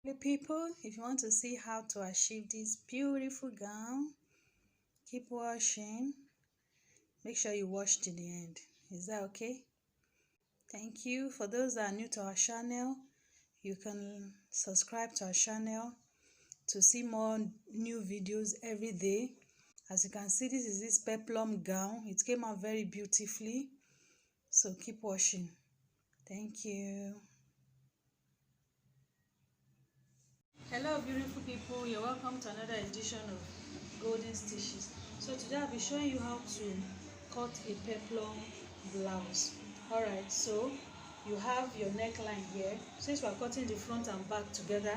Hello people, if you want to see how to achieve this beautiful gown, keep watching. Make sure you watch to the end. Is that okay? Thank you. For those that are new to our channel, you can subscribe to our channel to see more new videos every day. As you can see, this is this peplum gown. It came out very beautifully. So keep watching. Thank you. Hello beautiful people, you're welcome to another edition of Golden Stitches. So today I'll be showing you how to cut a peplum blouse. Alright, so you have your neckline here. Since we're cutting the front and back together,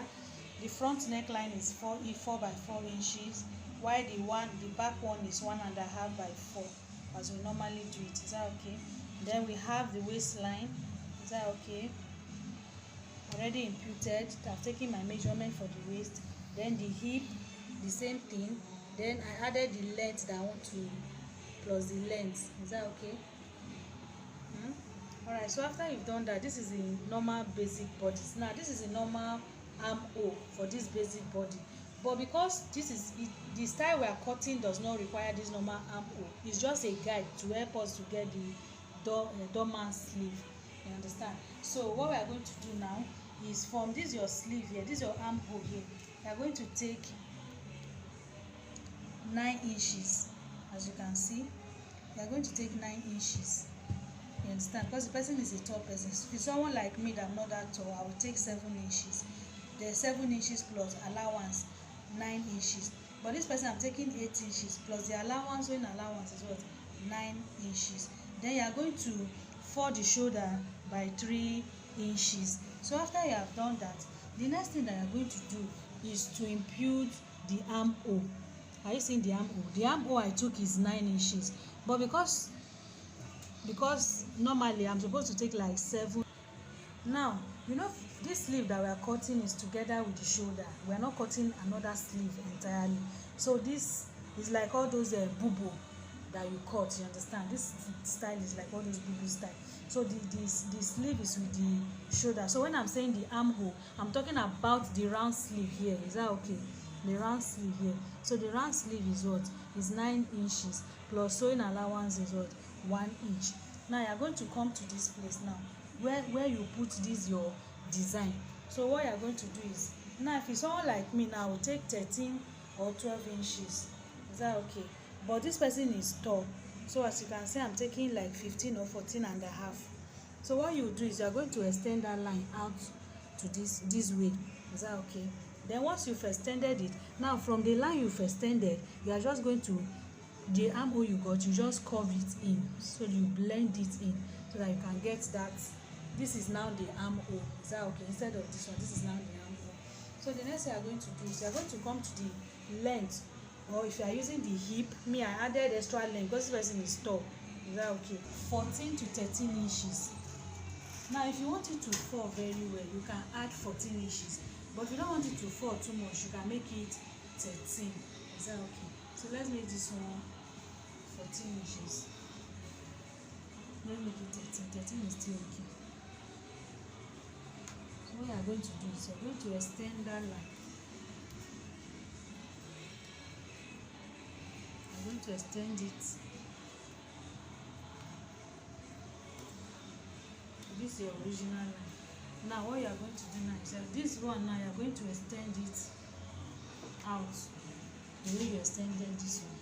the front neckline is 4 by 4 inches, while the back one is 1.5 by 4, as we normally do it. Is that okay? Then we have the waistline. Is that okay? Already imputed. I've taken my measurement for the waist, then the hip, the same thing, then I added the length that I want to plus the length. Is that okay? Alright, so after you've done that, this is the normal basic body. Now this is a normal armhole for this basic body, but because this is it, the style we are cutting does not require this normal armhole. It's just a guide to help us to get the dorman sleeve. You understand? So what we are going to do now is, from this your sleeve here, this your armhole here, we are going to take 9 inches. As you can see, we are going to take 9 inches. You understand? Because the person is a tall person. If it's someone like me that I'm not that tall, I will take 7 inches. There's 7 inches plus allowance 9 inches. But this person, I'm taking 8 inches plus the allowance. When allowance is what? 9 inches. Then you are going to fold the shoulder by 3 inches. So after you have done that, the next thing that you are going to do is to impute the armhole. Are you seeing the armhole? The armhole I took is 9 inches, but because normally I'm supposed to take like 7. Now you know this sleeve that we are cutting is together with the shoulder. We are not cutting another sleeve entirely. So this is like all those bubu that you cut. You understand? This style is like all those bubu style. So the sleeve is with the shoulder. So when I'm saying the armhole, I'm talking about the round sleeve here. Is that okay? The round sleeve here. So the round sleeve is what? Is 9 inches plus sewing allowance is what? 1 inch. Now you are going to come to this place now where you put this your design. So what you are going to do is, now if it's someone like me now, I will take 13 or 12 inches. Is that okay? But this person is tall, so as you can see, I'm taking like 15 or 14.5. So what you do is you are going to extend that line out to this way. Is that okay? Then once you've extended it, now from the line you've extended, you are just going to, the armhole you got, you just curve it in, so you blend it in so that you can get that. This is now the armhole. Is that okay? Instead of this one, this is now the armhole. So the next thing you are going to do is you are going to come to the length, or if you are using the hip, me I added extra length because this person is tall. Is that okay? 14 to 13 inches. Now if you want it to fall very well, you can add 14 inches, but if you don't want it to fall too much, you can make it 13. Is that okay? So let's make this one 14 inches. Let's make it 13. 13 is still okay. So what you are going to do is you are going to extend that line. You are going to extend it. This is your original line. Now what you are going to do now is that this one now you are going to extend it out the way you extended this one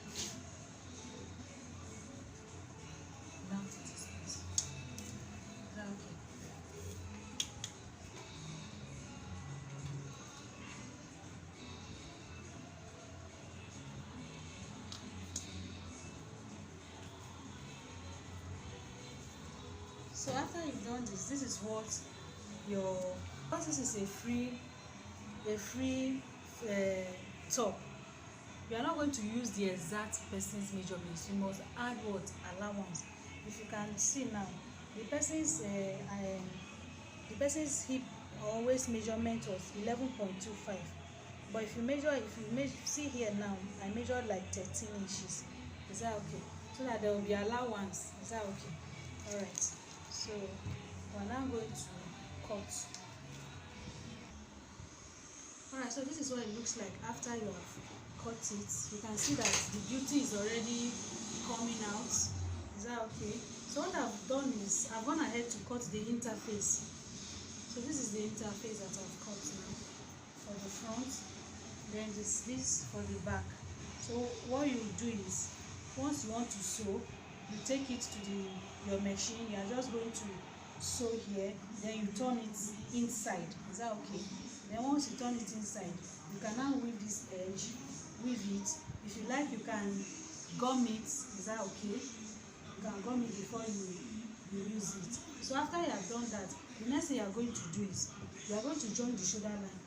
down to this place. Is that okay? So after you've done this is what your, because this is a free top, you are not going to use the exact person's measurements. You must add what? Allowance. If you can see now, the person's hip or waist measurement was 11.25, but if you see here now, I measured like 13 inches. Is that okay? So that there will be allowance. Is that okay? All right. So we're now going to cut. So this is what it looks like after you have cut it. You can see that the beauty is already coming out. Is that okay? So what I've done is I've gone ahead to cut the interface. So this is the interface that I've cut now for the front. Then this for the back. So what you do is, once you want to sew, you take it to your machine. You are just going to sew here, then you turn it inside. Is that okay? Then once you turn it inside, you can now weave this edge, weave it. If you like, you can gum it. Is that okay? You can gum it before you use it. So after you have done that, the next thing you are going to do is you are going to join the shoulder line.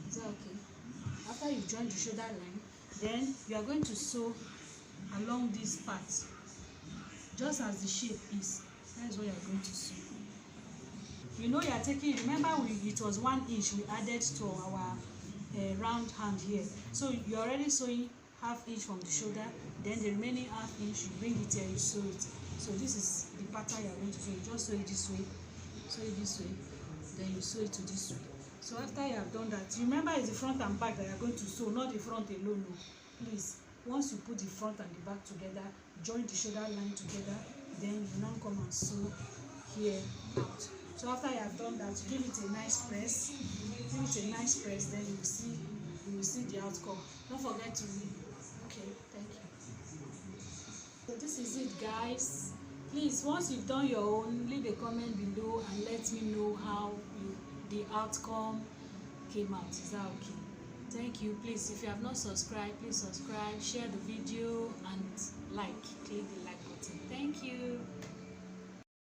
Is that okay? After you join the shoulder line, then you are going to sew along this part, just as the shape is. That is what you are going to sew. You know, you are taking, remember it was 1 inch we added to our round hand here. So you are already sewing 1/2 inch from the shoulder, then the remaining 1/2 inch you bring it here, you sew it. So this is the pattern you are going to sew. You just sew it this way, then you sew it to this way. So after you have done that, remember it's the front and back that you are going to sew, not the front alone. No. Please, once you put the front and the back together, join the shoulder line together, then you now come and sew here out. So after you have done that, give it a nice press. Then you will see the outcome. Don't forget to okay, thank you. So this is it, guys. Please, once you've done your own, leave a comment below and let me know how the outcome came out. Is that okay? Thank you. Please, if you have not subscribed, please subscribe, share the video, and click the like button. Thank you.